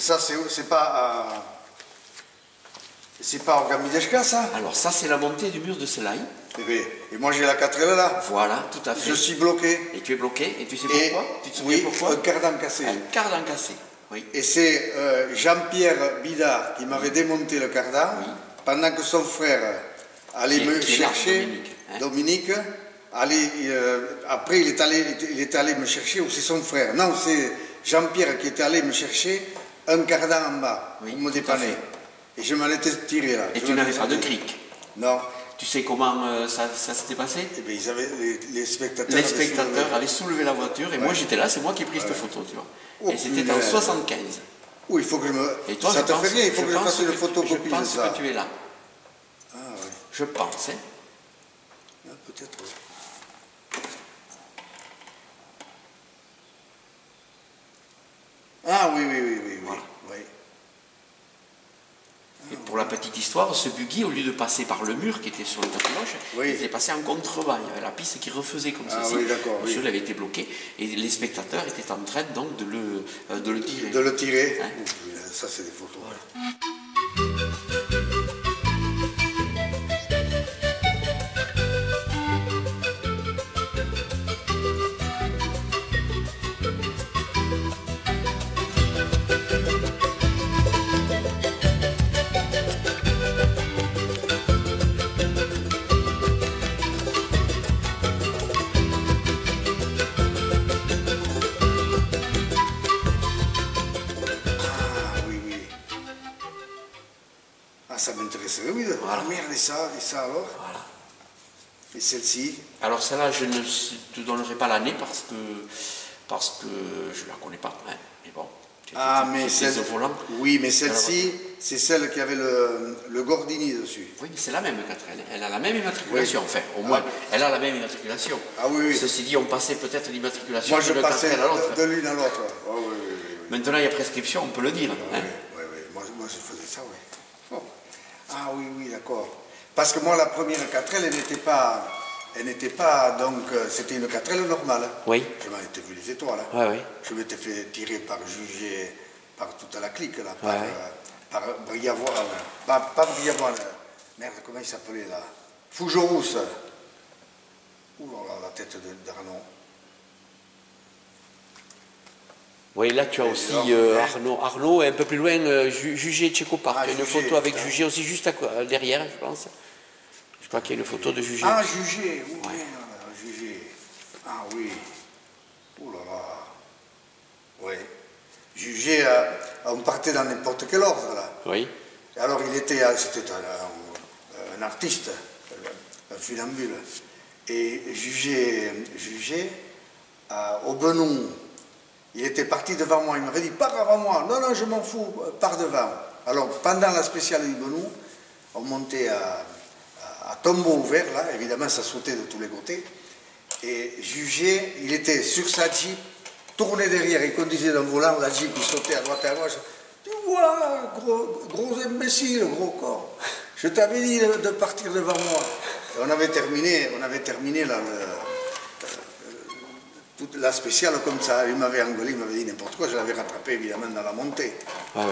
ça, c'est pas Orgamideshka, ça? Alors ça, c'est la montée du mur de Selaï. Et moi, j'ai la 4L là. Voilà, tout à fait. Je suis bloqué. Et tu es bloqué, et tu sais pourquoi? Tu te souviens pourquoi? Un cardan cassé. Un cardan cassé, oui. Et c'est Jean-Pierre Bidard qui m'avait démonté le cardan, pendant que son frère allait me chercher, Dominique, après il est allé me chercher, ou c'est son frère? Non, c'est Jean-Pierre qui était allé me chercher un cardan en bas, pour me dépanner. Et je m'en étais tiré là. Et tu n'avais pas de cric? Non. Tu sais comment ça s'était passé? Eh bien, les spectateurs... Les spectateurs avaient soulevé la voiture, et moi j'étais là, c'est moi qui ai pris cette photo, tu vois. Oh, et c'était en 75. Oui, il faut que je me... Et toi, ça te fait rien, il faut que je fasse une photocopie de ça. Je pense que tu es là. Ah oui. Je pense, hein. Ah, peut-être, oui. Ah oui, voilà. Oui. Et pour la petite histoire, ce buggy, au lieu de passer par le mur qui était sur le tapis roche, il était passé en contrebas. Il y avait la piste qui refaisait comme ceci. Oui, d'accord. Monsieur avait été bloqué et les spectateurs étaient en train donc de le tirer. De le tirer. Hein? Ça, c'est des photos. Voilà. Ça m'intéresserait, oui. Voilà. Merde, et ça alors? Voilà. Et celle-ci? Alors celle-là, je ne te donnerai pas l'année parce que je ne la connais pas. Hein. Mais bon, mais celle... Oui, mais celle-ci, c'est celle qui avait le Gordini dessus. Oui, mais c'est la même 4L. Elle a la même immatriculation, enfin, au moins, elle a la même immatriculation. Ah oui. Ceci dit, on passait peut-être l'immatriculation de l'une à l'autre. Oh, oui. Maintenant, il y a prescription, on peut le dire. Oui, moi je faisais ça, oui. Oh. Ah oui, d'accord. Parce que moi, la première 4L, elle n'était pas, donc, c'était une 4L normale. Oui. Je m'en étais vu les étoiles. Oui. Je m'étais fait tirer par juger, par toute la clique, là, par Briavoine. Pas Briavoine, merde, comment il s'appelait, là? Fougerousse. Ouh là là, la tête d'Arnaud. Oui, là tu as aussi Arnaud et un peu plus loin Jugé Tchécopark. Il y a une photo avec Jugé aussi juste derrière, je pense. Je crois qu'il y a une photo de Jugé. Ah, Jugé, oui, Jugé. Ah oui. Ouh là là. Oui. Jugé, on partait dans n'importe quel ordre là. Oui. Alors c'était un artiste, un funambule. Et Jugé au Benon. Il était parti devant moi, il m'avait dit « Pars avant moi !» Non, je m'en fous, pars devant. Alors, pendant la spéciale du Benou, on montait à tombeau ouvert, là, évidemment, ça sautait de tous les côtés. Et Jugé, il était sur sa Jeep, tourné derrière, il conduisait d'un volant, la Jeep, il sautait à droite et à gauche. « Tu vois, gros imbécile, gros corps, je t'avais dit de partir devant moi. » On avait terminé là, toute la spéciale comme ça, il m'avait engueulé, il m'avait dit n'importe quoi, je l'avais rattrapé évidemment dans la montée. Ouais.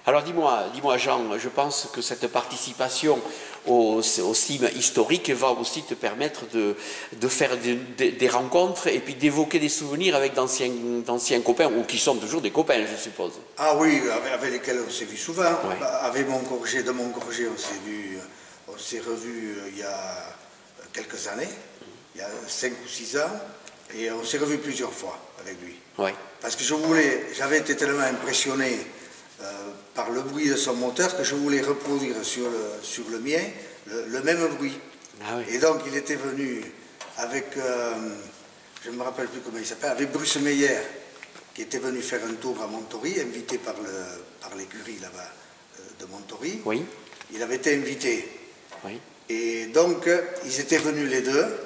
Alors dis-moi Jean, je pense que cette participation au cimes historique va aussi te permettre de faire des rencontres et puis d'évoquer des souvenirs avec d'anciens copains, ou qui sont toujours des copains, je suppose. Ah oui, avec lesquels on s'est vu souvent. Ouais. Avec mon Corgé, on s'est revus il y a quelques années, il y a 5 ou 6 ans. Et on s'est revu plusieurs fois avec lui. Ouais. Parce que j'avais été tellement impressionné par le bruit de son moteur que je voulais reproduire sur le mien le même bruit. Ah oui. Et donc il était venu avec, je ne me rappelle plus comment il s'appelle, avec Bruce Meyer, qui était venu faire un tour à Montory, invité par l'écurie là-bas de Montory. Oui. Il avait été invité. Oui. Et donc ils étaient venus les deux.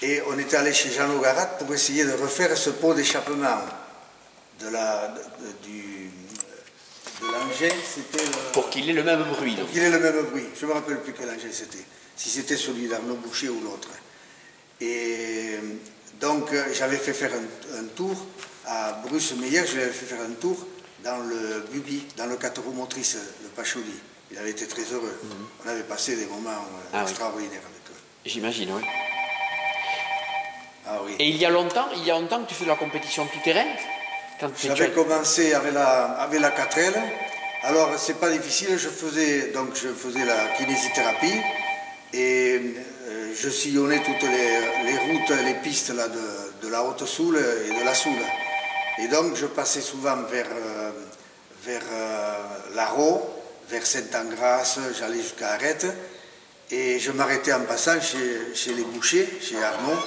Et on était allé chez Jean Logarat pour essayer de refaire ce pot d'échappement de l'engin. Pour qu'il ait le même bruit. Pour qu'il ait le même bruit. Je ne me rappelle plus quel engin c'était. Si c'était celui d'Arnaud Boucher ou l'autre. Et donc j'avais fait faire un tour à Bruce Meyer, je lui avais fait faire un tour dans le buggy, dans le 4 roues motrices de Pacholi. Il avait été très heureux. On avait passé des moments extraordinaires avec eux. J'imagine, oui. Ah oui. Et il y a longtemps que tu fais de la compétition tout-terrain? J'avais commencé avec la 4L. Alors, c'est pas difficile, je faisais la kinésithérapie et je sillonnais toutes les routes, les pistes là, de la Haute-Soule et de la Soule. Et donc, je passais souvent vers l'Arrault, vers Sainte-Engrâce, j'allais jusqu'à Arrête, et je m'arrêtais en passant chez les bouchers, chez Arnaud,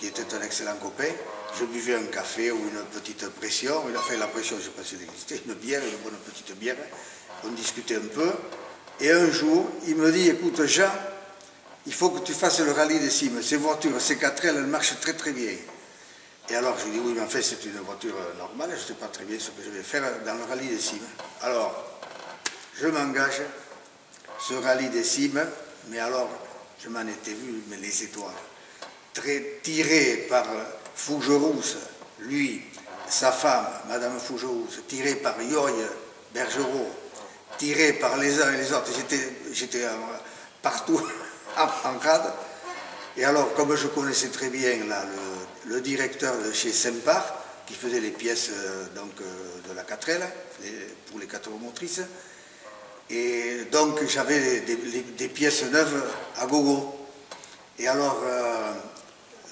qui était un excellent copain. Je buvais un café ou une petite pression, il a fait la pression, je ne sais pas si elle existait, une bière, une bonne petite bière, on discutait un peu, et un jour, il me dit, écoute Jean, il faut que tu fasses le rallye des cimes, ces voitures, ces 4L, elles marchent très très bien. Et alors je lui dis, oui, mais en fait c'est une voiture normale, je ne sais pas très bien ce que je vais faire dans le rallye des cimes. Alors, je m'engage, ce rallye des cimes, mais alors, je m'en étais vu, mais les étoiles, tiré par Fougerousse, lui, sa femme, Madame Fougerousse, tiré par Yoy Bergerot, tiré par les uns et les autres, j'étais partout en rade. Et alors, comme je connaissais très bien là, le directeur de chez Sempar, qui faisait les pièces de la 4L, pour les 4 roues motrices, et donc j'avais des pièces neuves à gogo. Et alors,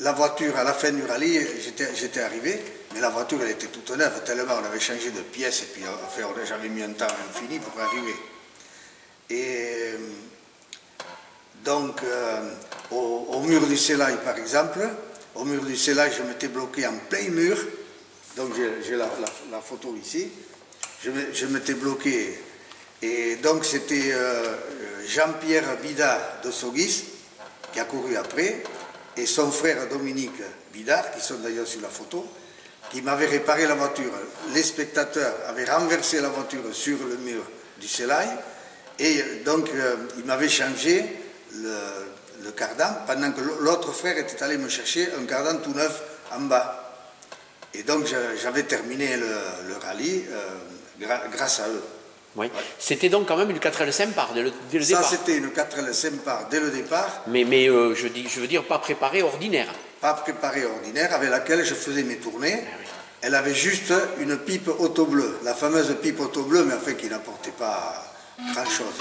la voiture, à la fin du rallye, j'étais arrivé, mais la voiture, elle était toute neuve, tellement on avait changé de pièces, et puis enfin, j'avais mis un temps infini pour arriver. Et donc, au mur du Sélaï, par exemple, au mur du Sélaï, je m'étais bloqué en plein mur, donc j'ai la photo ici, je m'étais bloqué, et donc c'était Jean-Pierre Bidard de Sogis, qui a couru après, et son frère Dominique Bidard, qui sont d'ailleurs sur la photo, qui m'avait réparé la voiture. Les spectateurs avaient renversé la voiture sur le mur du Sélaï, et donc il m'avait changé le cardan, pendant que l'autre frère était allé me chercher un cardan tout neuf en bas. Et donc j'avais terminé le rallye grâce à eux. Oui. C'était donc quand même une 4L Sempar dès le départ. Ça, c'était une 4L Sempar dès le départ. Mais je veux dire, pas préparée ordinaire. Pas préparée ordinaire, avec laquelle je faisais mes tournées. Ah oui. Elle avait juste une pipe auto bleue, la fameuse pipe auto bleue, mais en fait qui n'apportait pas grand-chose.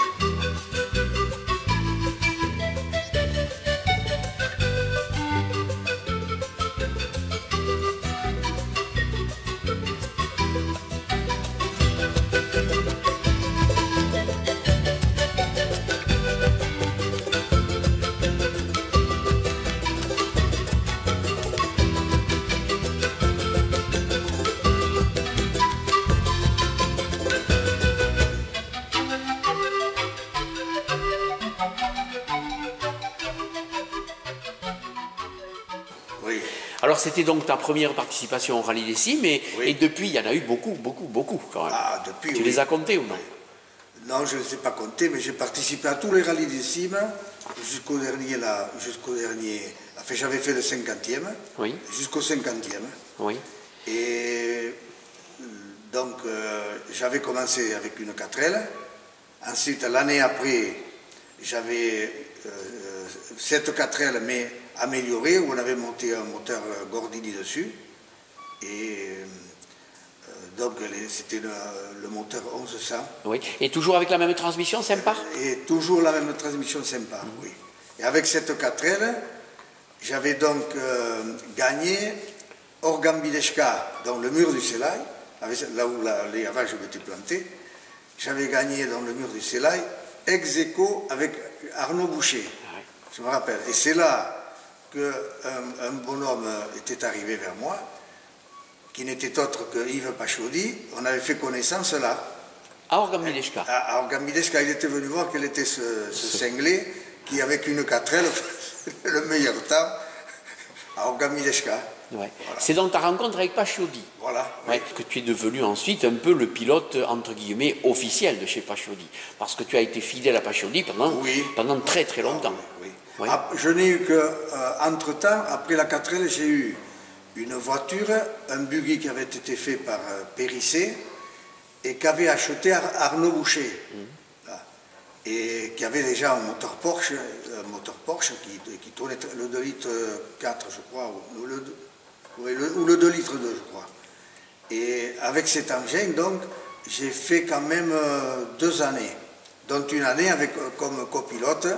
Alors c'était donc ta première participation au rallye des cimes, et depuis il y en a eu beaucoup quand même. Ah, depuis, tu les as comptés ou non? Non, je ne les ai pas comptés, mais j'ai participé à tous les rallyes des cimes jusqu'au dernier, enfin j'avais fait le 50e, jusqu'au 50e. Oui. Et donc j'avais commencé avec une 4L, ensuite l'année après j'avais cette 4L mais améliorée, où on avait monté un moteur Gordini dessus, et donc c'était le moteur 1100. Oui, et toujours avec la même transmission Sempar? Et toujours la même transmission Sempar, oui. Et avec cette 4L, j'avais donc gagné Orgambideshka, dans le mur du Sélaï, là où avant je m'étais planté, j'avais gagné dans le mur du Sélaï, ex aequo avec Arnaud Boucher, je me rappelle. Et c'est là qu'un bonhomme était arrivé vers moi, qui n'était autre que Yves Pachaudy. On avait fait connaissance là. À Orgambideshka. À Orgambideshka, il était venu voir quel était ce cinglé qui, avec une 4L, le meilleur temps à Orgambideshka. Ouais. Voilà. C'est donc ta rencontre avec Pachaudy. Voilà. Ouais, que tu es devenu ensuite un peu le pilote, entre guillemets, officiel de chez Pachaudy. Parce que tu as été fidèle à Pachaudy pendant très très longtemps. Oui. Oui. Je n'ai eu qu'entre-temps, après la 4L, j'ai eu une voiture, un buggy qui avait été fait par Périssé, et qu'avait acheté Arnaud Boucher. Et qui avait déjà un moteur Porsche qui tournait le 2 litres 4, je crois, ou le 2 litres 2, je crois. Et avec cet engin, donc, j'ai fait quand même 2 années, dont une année avec comme copilote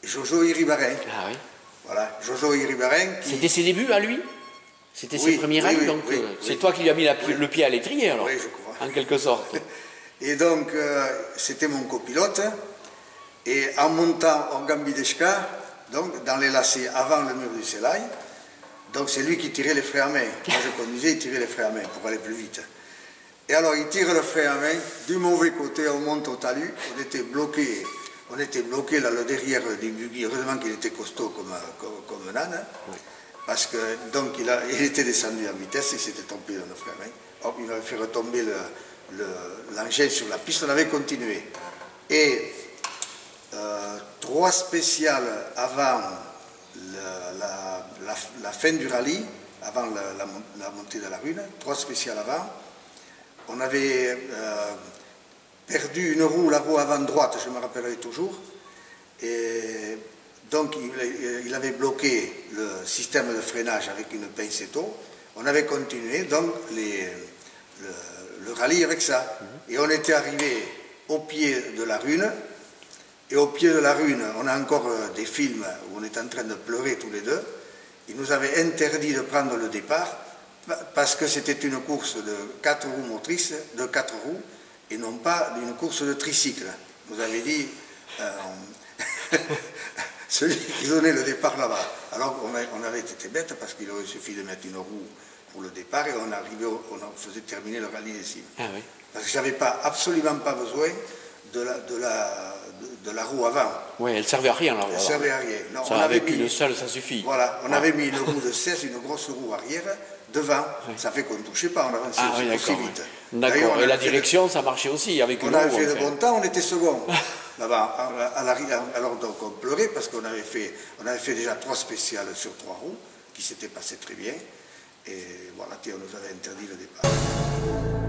Jojo Iribarren. Ah oui. Voilà, Jojo Iribarren. C'était ses débuts à lui? C'était ses premiers rallyes, donc c'est toi qui lui as mis le pied à l'étrier, alors? Oui, je crois. En quelque sorte. Et donc, c'était mon copilote. Et en montant en Gambideshka, donc dans les lacets avant le mur du Selaï, donc c'est lui qui tirait les freins à main. Moi je conduisais, il tirait les freins à main pour aller plus vite. Et alors il tire le frein à main, du mauvais côté, on monte au talus, on était bloqué là, le derrière du buggy. Heureusement qu'il était costaud comme un âne, parce que donc il était descendu en vitesse, il s'était trompé dans le frein à main. Hop, il avait fait retomber l'engin sur la piste, on avait continué. Et 3 spéciales avant la fin du rallye, avant la montée de la Rune, 3 spéciales avant, on avait perdu une roue, la roue avant droite, je me rappellerai toujours, et donc il avait bloqué le système de freinage avec une pincetto. On avait continué donc le rallye avec ça, et on était arrivé au pied de la Rune. Et au pied de la Rune, on a encore des films où on est en train de pleurer tous les deux. Ils nous avaient interdit de prendre le départ parce que c'était une course de 4 roues motrices, de 4 roues, et non pas une course de tricycle. Ils nous avaient dit celui qui donnait le départ là-bas. Alors on avait été bête parce qu'il aurait suffi de mettre une roue pour le départ et on faisait terminer le rallye des cimes. Ah oui. Parce que je n'avais absolument pas besoin de la roue avant. Oui, elle ne servait à rien. Alors, elle ne servait à rien. Non, ça, avec une seule, ça suffit. Voilà, on avait mis une roue de 16, une grosse roue arrière, devant. Oui. Ça fait qu'on ne touchait pas, on avançait aussi vite. D'accord, et la direction, ça marchait aussi avec une roue. On avait fait de bon temps, on était second. Là-bas, alors donc on pleurait parce qu'on avait fait déjà 3 spéciales sur 3 roues, qui s'étaient passées très bien. Et voilà, on nous avait interdit le départ.